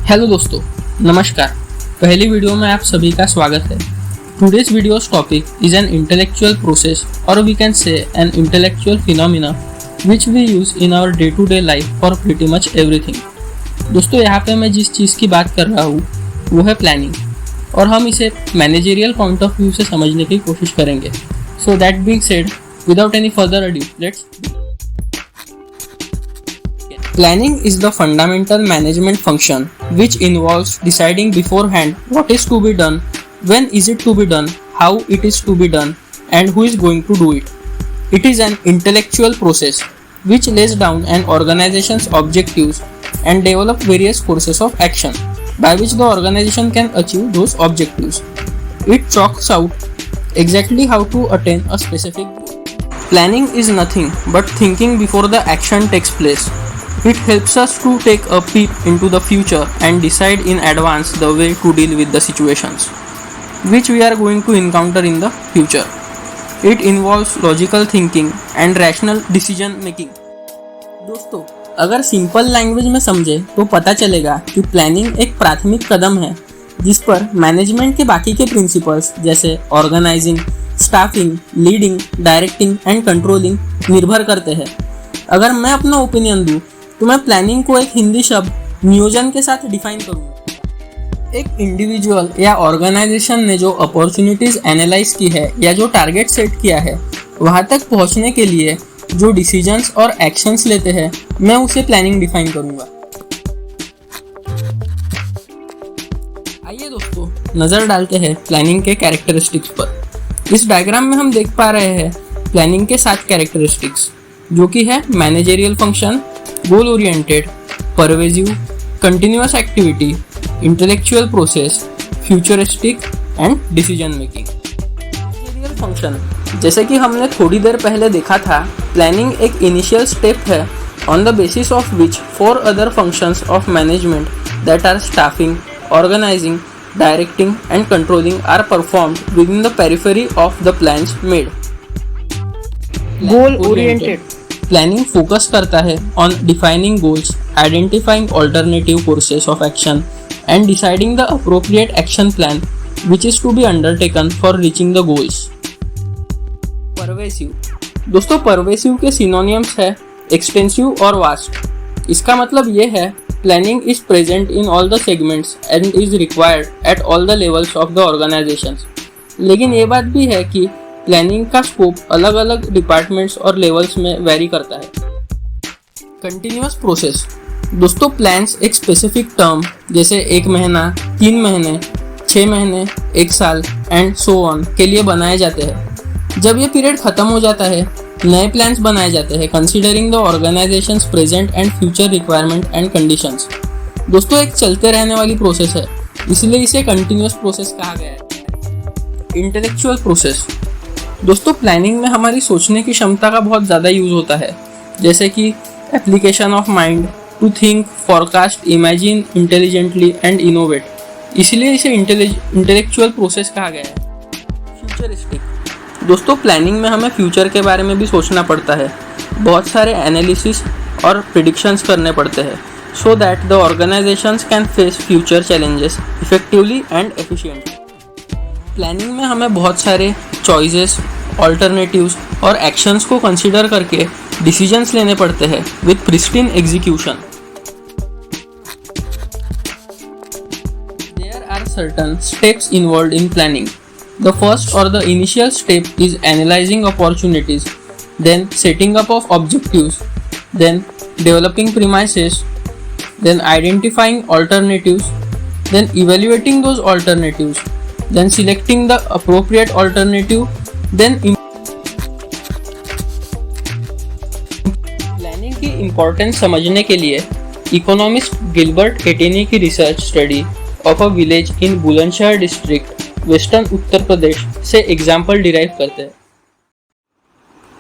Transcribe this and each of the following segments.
Hello दोस्तों, नमस्कार। पहली वीडियो में आप सभी का स्वागत है। Today's videos topic is an intellectual process और we can say an intellectual phenomena which we use in our day to day life for pretty much everything. दोस्तों, यहाँ पे मैं जिस चीज़ की बात कर रहा हूँ वो है प्लानिंग, और हम इसे मैनेजरियल पॉइंट ऑफ व्यू से समझने की कोशिश करेंगे। So that being said, without any further adieu, let's Planning is the fundamental management function which involves deciding beforehand what is to be done, when is it to be done, how it is to be done, and who is going to do it. It is an intellectual process which lays down an organization's objectives and develop various courses of action by which the organization can achieve those objectives. It chalks out exactly how to attain a specific goal. Planning is nothing but thinking before the action takes place. It helps us to take a peep into the future and decide in advance the way to deal with the situations which we are going to encounter in the future. It involves logical thinking and rational decision making. दोस्तों, अगर simple language में समझे तो पता चलेगा कि planning एक प्राथमिक कदम है जिस पर मैनेजमेंट के बाकी के प्रिंसिपल्स जैसे organizing, staffing, leading, directing and controlling निर्भर करते हैं। अगर मैं अपना ओपिनियन दूं तो मैं प्लानिंग को एक हिंदी शब्द नियोजन के साथ डिफाइन करूँगा। एक इंडिविजुअल या ऑर्गेनाइजेशन ने जो अपॉर्चुनिटीज एनालाइज की है या जो टारगेट सेट किया है, वहाँ तक पहुँचने के लिए जो डिसीजंस और एक्शंस लेते हैं, मैं उसे प्लानिंग डिफाइन करूँगा। आइए दोस्तों, नज़र डालते हैं प्लानिंग के कैरेक्टरिस्टिक्स पर। इस डायग्राम में हम देख पा रहे हैं प्लानिंग के 7 कैरेक्टरिस्टिक्स, जो कि है managerial function, goal oriented, pervasive, continuous activity, intellectual process, futuristic and decision making. Managerial function, जैसे कि हमने थोड़ी देर पहले देखा था, प्लानिंग एक इनिशियल स्टेप है on the basis of which 4 other functions of management that are staffing, organizing, directing and controlling are performed within the periphery of the plans made. Goal oriented planning focus करता है on defining goals, identifying alternative courses of action and deciding the appropriate action plan which is to be undertaken for reaching the goals. Pervasive, दोस्तों pervasive के synonyms है extensive और vast. इसका मतलब ये है planning is present in all the segments and is required at all the levels of the organization. लेकिन ये बात भी है कि प्लानिंग का स्कोप अलग अलग डिपार्टमेंट्स और लेवल्स में वेरी करता है। कंटिन्यूअस प्रोसेस, दोस्तों प्लान्स एक स्पेसिफिक टर्म जैसे 1 महीना, 3 महीने, 6 महीने, 1 साल एंड सो ऑन के लिए बनाए जाते हैं। जब ये पीरियड खत्म हो जाता है, नए प्लान्स बनाए जाते हैं considering the organisations present and future requirement and conditions. दोस्तों एक चलते रहने वाली प्रोसेस है, इसलिए इसे कंटिन्यूअस प्रोसेस कहा गया है। इंटेलेक्चुअल प्रोसेस, दोस्तों प्लानिंग में हमारी सोचने की क्षमता का बहुत ज़्यादा यूज़ होता है, जैसे कि application of mind to think, forecast, imagine intelligently and innovate, इसलिए इसे इंटेलेक्चुअल प्रोसेस कहा गया है। फ्यूचरिस्टिक, दोस्तों प्लानिंग में हमें फ्यूचर के बारे में भी सोचना पड़ता है, बहुत सारे एनालिसिस और प्रिडिक्शंस करने पड़ते हैं so that the organisations can face future challenges effectively and efficiently. Planning में हमें बहुत सारे चॉइसेस, ऑल्टरनेटिव्स और एक्शंस को कंसीडर करके डिसीजंस लेने पड़ते हैं with pristine execution. There are certain steps involved in planning. The first और the initial step is analysing opportunities, then setting up of objectives, then developing premises, then identifying alternatives, then evaluating those alternatives, then selecting the appropriate alternative, then planning की importance समझने के लिए economist Gilbert Etienne की research study of a village in Bulandshahr district, western Uttar Pradesh से example derive करते हैं।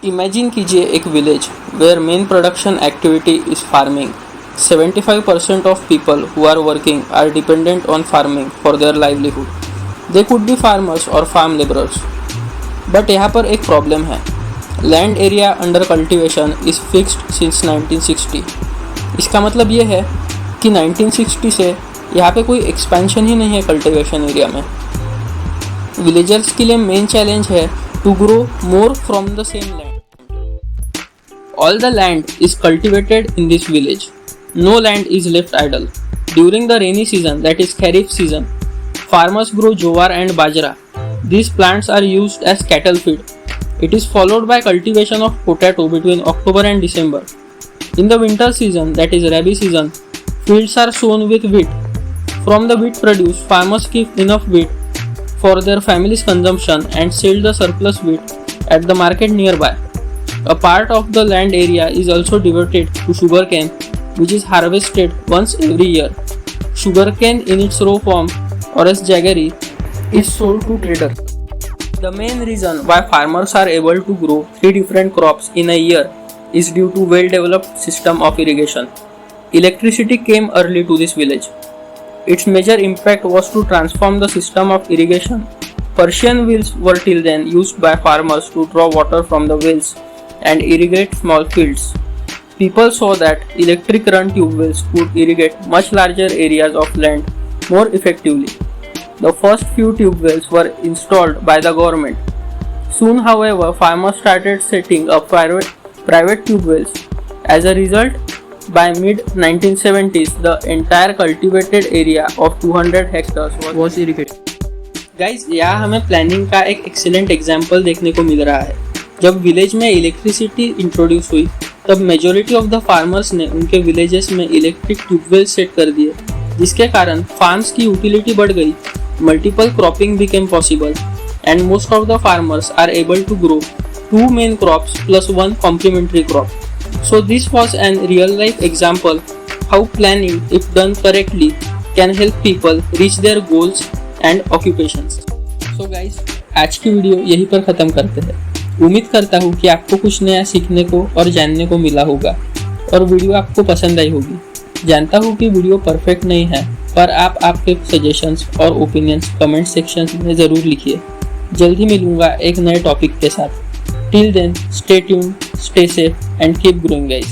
Imagine कीजिए एक village where main production activity is farming. 75% of people who are working are dependent on farming for their livelihood. They could be farmers or farm laborers. But यहाँ पर एक problem है। Land area under cultivation is fixed since 1960। इसका मतलब ये है कि 1960 से यहाँ पे कोई एक्सपेंशन ही नहीं है कल्टीवेशन एरिया में। विलेजर्स के लिए मेन चैलेंज है to grow more from the same land. All the land is cultivated in this village, no land is left idle. During the rainy season, that is Kharif season, farmers grow jowar and bajra. These plants are used as cattle feed. It is followed by cultivation of potato between October and December. In the winter season, that is Rabi season, fields are sown with wheat. From the wheat produced, farmers keep enough wheat for their family's consumption and sell the surplus wheat at the market nearby. A part of the land area is also devoted to sugarcane, which is harvested once every year. Sugarcane in its raw form, Oryz jaggery, is sold to traders. The main reason why farmers are able to grow 3 different crops in a year is due to well-developed system of irrigation. Electricity came early to this village. Its major impact was to transform the system of irrigation. Persian wells were till then used by farmers to draw water from the wells and irrigate small fields. People saw that electric run tube wells could irrigate much larger areas of land more effectively. The first few tube wells were installed by the government. Soon, however, farmers started setting up private tube wells. As a result, by mid-1970s, the entire cultivated area of 200 hectares was irrigated. Guys, यहाँ हमें planning का एक excellent example देखने को मिल रहा है। जब village में इलेक्ट्रिसिटी इंट्रोड्यूस हुई, तब मेजॉरिटी ऑफ द फार्मर्स ने उनके विलेजेस में इलेक्ट्रिक ट्यूबवेल सेट कर दिए, जिसके कारण फार्म्स की यूटिलिटी बढ़ गई, multiple cropping became possible, and most of the farmers are able to grow 2 main crops plus 1 complementary crop. So this was an real life example how planning, if done correctly, can help people reach their goals and occupations. So guys, आज की video यहीं पर ख़त्म करते हैं। उम्मीद करता हूँ कि आपको कुछ नया सीखने को और जानने को मिला होगा और वीडियो आपको पसंद आई होगी। जानता हूँ कि वीडियो परफेक्ट नहीं है, पर आप आपके सजेशंस और ओपिनियंस कमेंट सेक्शन में ज़रूर लिखिए। जल्दी मिलूंगा एक नए टॉपिक के साथ। Till then, stay tuned, stay safe and keep growing guys.